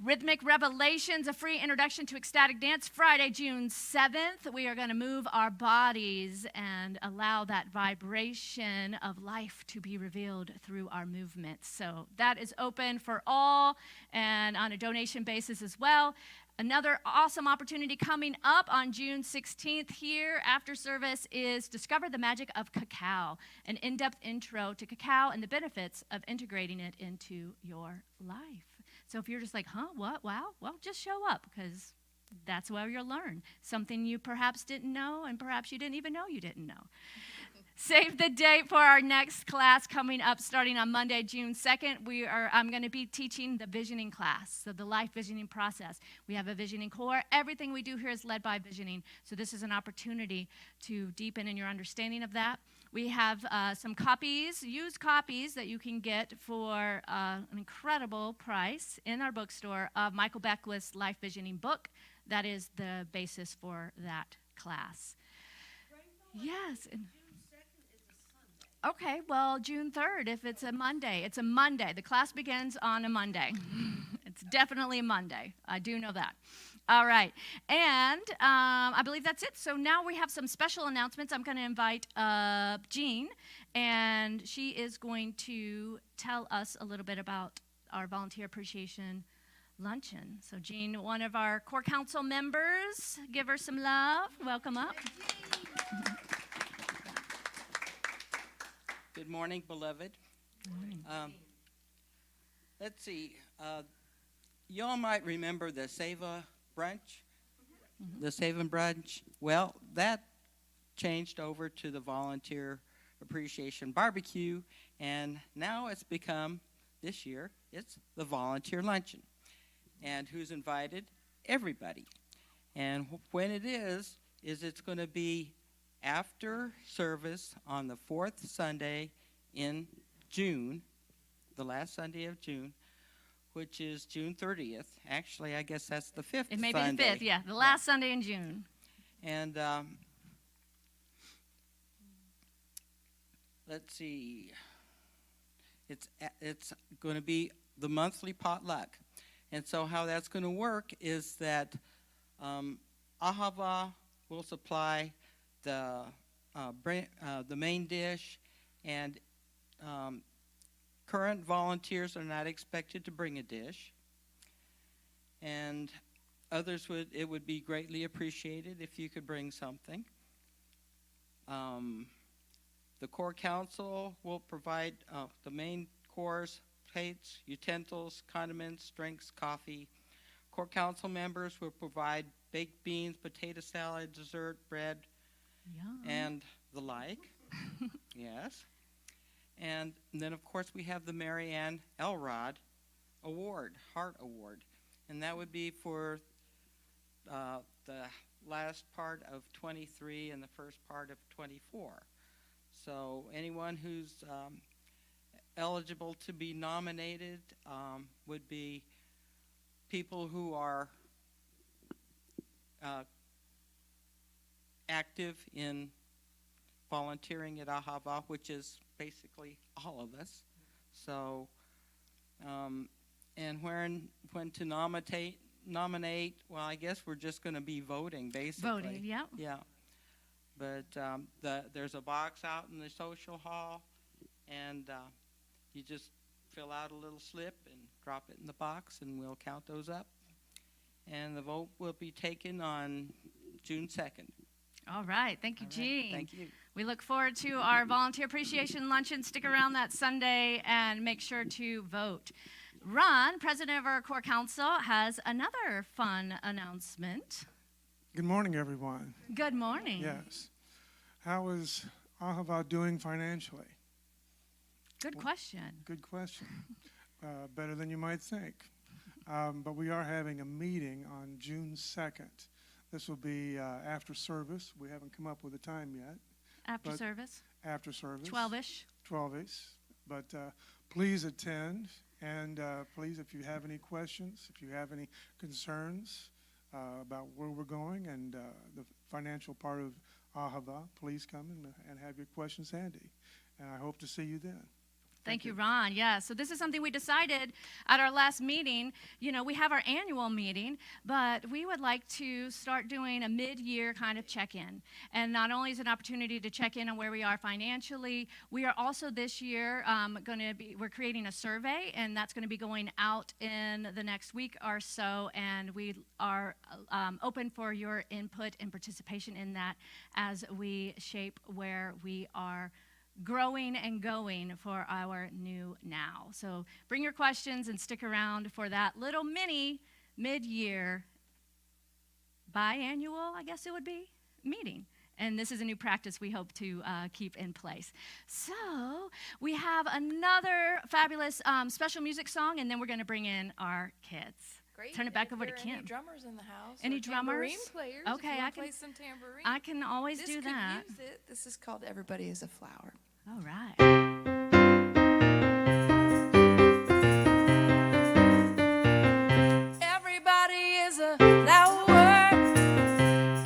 Rhythmic Revelations, a free introduction to ecstatic dance, Friday, June 7th. We are going to move our bodies and allow that vibration of life to be revealed through our movements. So that is open for all and on a donation basis as well. Another awesome opportunity coming up on June 16th here after service is Discover the Magic of Cacao, an in-depth intro to cacao and the benefits of integrating it into your life. So if you're just like, what, wow, well, just show up, because that's where you'll learn something you perhaps didn't know, and perhaps you didn't even know you didn't know. Save the date for our next class coming up starting on Monday, June 2nd. I'm going to be teaching the visioning class, so the life visioning process. We have a visioning core. Everything we do here is led by visioning, so this is an opportunity to deepen in your understanding of that. We have some copies, used copies, that you can get for an incredible price in our bookstore of Michael Beckwith's Life Visioning book. That is the basis for that class. Yes. Okay, well, June 3rd, if it's a Monday. It's a Monday. The class begins on a Monday. It's definitely a Monday. I do know that. All right, and I believe that's it. So now we have some special announcements. I'm going to invite Jean, and she is going to tell us a little bit about our Volunteer Appreciation Luncheon. So Jean, one of our core council members, give her some love. Welcome up. Good morning, beloved. Good morning. Let's see. Y'all might remember the Seva brunch, the Seva brunch. Well, that changed over to the Volunteer Appreciation Barbecue, and now it's become, this year, it's the Volunteer Luncheon. And who's invited? Everybody. And when it is it's going to be after service on the fourth Sunday in June, the last Sunday of June, which is June 30th. Actually, I guess that's the fifth Sunday. It may be the 5th, yeah, the last Sunday in June. And let's see. It's going to be the monthly potluck. And so how that's going to work is that Ahava will supply the main dish, and current volunteers are not expected to bring a dish, and others it would be greatly appreciated if you could bring something. The core council will provide the main course, plates, utensils, condiments, drinks, coffee. Core council members will provide baked beans, potato salad, dessert, bread, Yum. and the like. Yes. And then, of course, we have the Mary Ann Elrod Award, Heart Award. And that would be for the last part of 23 and the first part of 24. So anyone who's eligible to be nominated would be people who are active in volunteering at Ahava, which is basically all of us. So, and when to nominate, well, I guess we're just going to be voting, basically. Voting, yeah. Yeah. But there's a box out in the social hall, and you just fill out a little slip and drop it in the box, and we'll count those up. And the vote will be taken on June 2nd. All right. Thank you, Jean. Thank you. We look forward to our Volunteer Appreciation Luncheon. Stick around that Sunday and make sure to vote. Ron, president of our core council, has another fun announcement. Good morning, everyone. Good morning. Yes. How is Ahava doing financially? Good question. Good question. Better than you might think. But we are having a meeting on June 2nd. This will be after service. We haven't come up with a time yet. After service? After service. 12-ish. 12-ish. But please attend. And please, if you have any questions, if you have any concerns about where we're going and the financial part of Ahava, please come and have your questions handy. and I hope to see you then. Thank you, Ron. Yeah, so this is something we decided at our last meeting. You know, we have our annual meeting, but we would like to start doing a mid-year kind of check-in. And not only is it an opportunity to check in on where we are financially, we are also this year we're creating a survey, and that's going to be going out in the next week or so, and we are open for your input and participation in that as we shape where we are growing and going for our new now. So bring your questions and stick around for that little mini mid-year biannual, I guess it would be, meeting. And this is a new practice we hope to keep in place. So we have another fabulous special music song, and then we're going to bring in our kids. Great. Turn it back If over to there are Kim. Any drummers in the house? Any or drummers? Tambourine players. Okay, if you I want to can- play some tambourine. I can always this do could that. Use it. This is called "Everybody Is a Flower." All right. Everybody is a flower.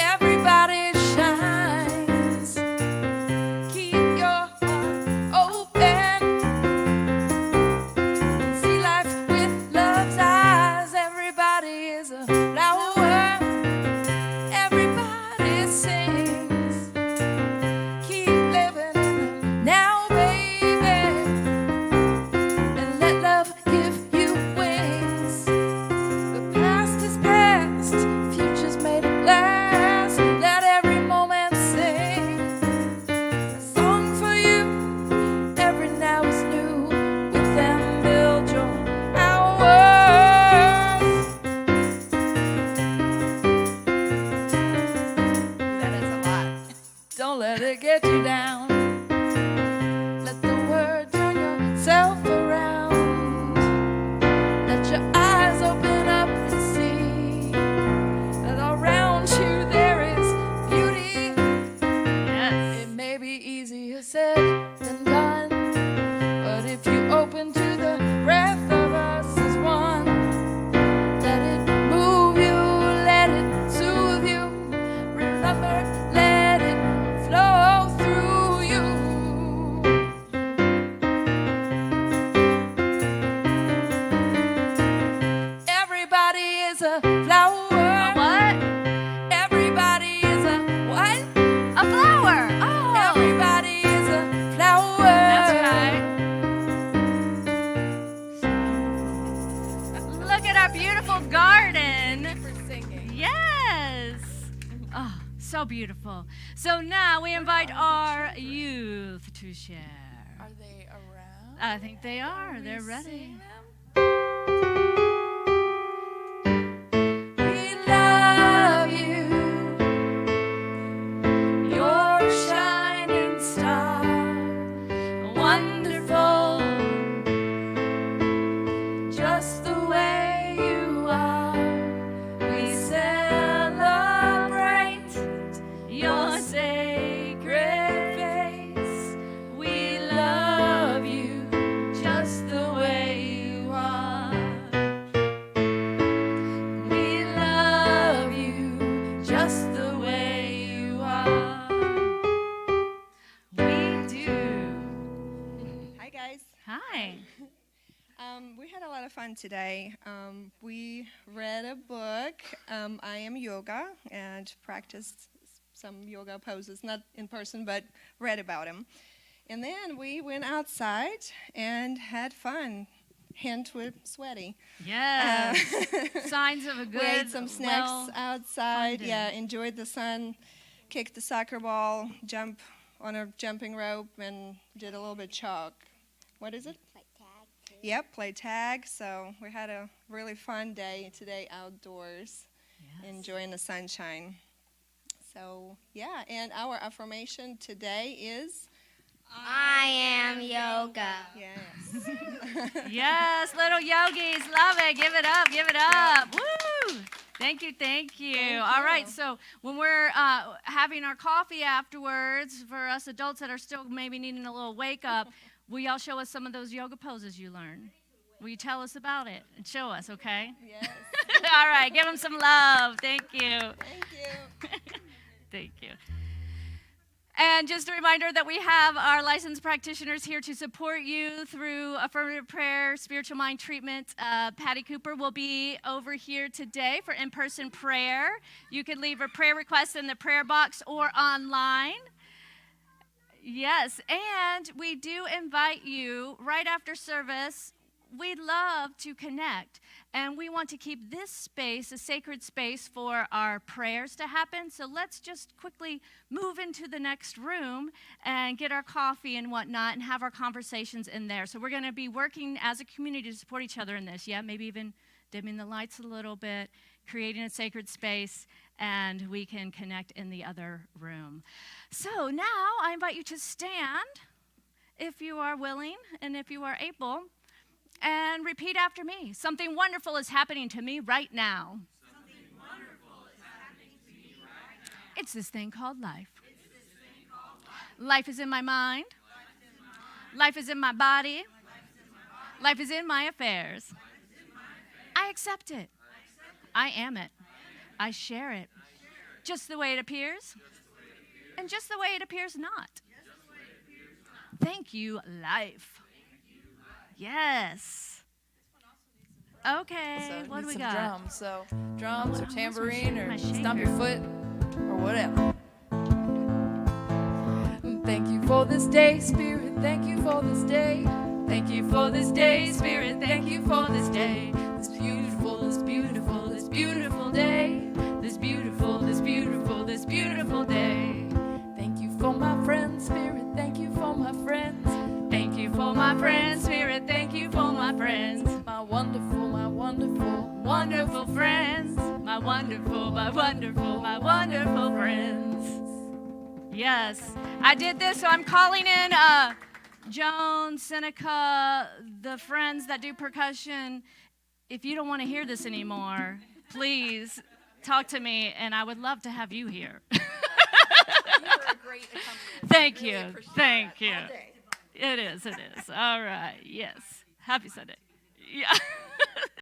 Everybody shines. Keep your heart open. See life with love's eyes. Everybody is a flower. Everybody sings. Keep living in the now, baby. And let love give you wings. The past is past, future's made of glass. Let every moment sing a song for you. Every now is new. With them build your hours. That is a lot. Don't let it get you down. Let the word turn yourself around. Let your eyes open up and see that around you there is beauty. Yes. It may be easier said than done, but if you open to the breath of us as one, let it move you, let it soothe you. Remember, let it flow through you. Everybody is a flower. What? Everybody is a what? A flower. Oh. Everybody is a flower. That's right. Look at our beautiful garden. For singing. Yes. Oh, so beautiful. So now we invite our youth to share. Are they around? I think they are. They're We ready. sing them? We love you. You're a shining star. Wonderful. Just the way you are. We celebrate your sacred face. We love you just the way you are. We love you just the way you are. We do. Hi, guys. Hi. We had a lot of fun today. We read a book, I Am Yoga, and practiced some yoga poses, not in person, but read about them. And then we went outside and had fun. Hint, we're sweaty. Yes. Signs of a good, We ate some snacks well, outside. fun day. Yeah, enjoyed the sun, kicked the soccer ball, jump on a jumping rope, and did a little bit chalk. What is it? Yep, play tag. So we had a really fun day today outdoors, enjoying the sunshine. So yeah, and our affirmation today is I am yoga. yes. Yes, little yogis, love it. Give it up, give it up. Woo! Thank you, thank you. Thank All right, you. so when we're having our coffee afterwards, for us adults that are still maybe needing a little wake up, will y'all show us some of those yoga poses you learned? Will you tell us about it and show us, okay? Yes. All right, give them some love. Thank you. Thank you. Thank you. And just a reminder that we have our licensed practitioners here to support you through affirmative prayer, spiritual mind treatment. Patty Cooper will be over here today for in-person prayer. You can leave a prayer request in the prayer box or online. Yes, and we do invite you right after service. We'd love to connect, and we want to keep this space a sacred space for our prayers to happen. So let's just quickly move into the next room and get our coffee and whatnot and have our conversations in there. So we're going to be working as a community to support each other in this. Yeah, maybe even dimming the lights a little bit, creating a sacred space, and we can connect in the other room. So now I invite you to stand if you are willing and if you are able. And repeat after me. Something wonderful is happening to me right now. Something wonderful is happening to me right now. It's this thing called life. Life is in my mind. Life is in my body. Life is in my affairs. I accept it. I am it. I share it. Just the way it appears. And just the way it appears not. Thank you, life. Yes. Okay, So what do we some got? drums. So drums or where's my tambourine or my stomp your shaker? foot or whatever. Thank you for this day, Spirit. Thank you for this day. Thank you for this day, Spirit. Thank you for this day. This beautiful, this beautiful, this beautiful day. This beautiful, this beautiful, this beautiful day. Thank you for my friends, Spirit. Thank you for my friends. Thank you for my friends, Spirit. Thank you for my friends. My wonderful, wonderful friends. My wonderful, wonderful friends. Yes, I did this, so I'm calling in Joan, Seneca, the friends that do percussion. If you don't want to hear this anymore, please talk to me, and I would love to have you here. You were a great accompanist. Thank Really you. appreciate Thank that you. all day. It is. All right. Yes. Happy Sunday. Yeah.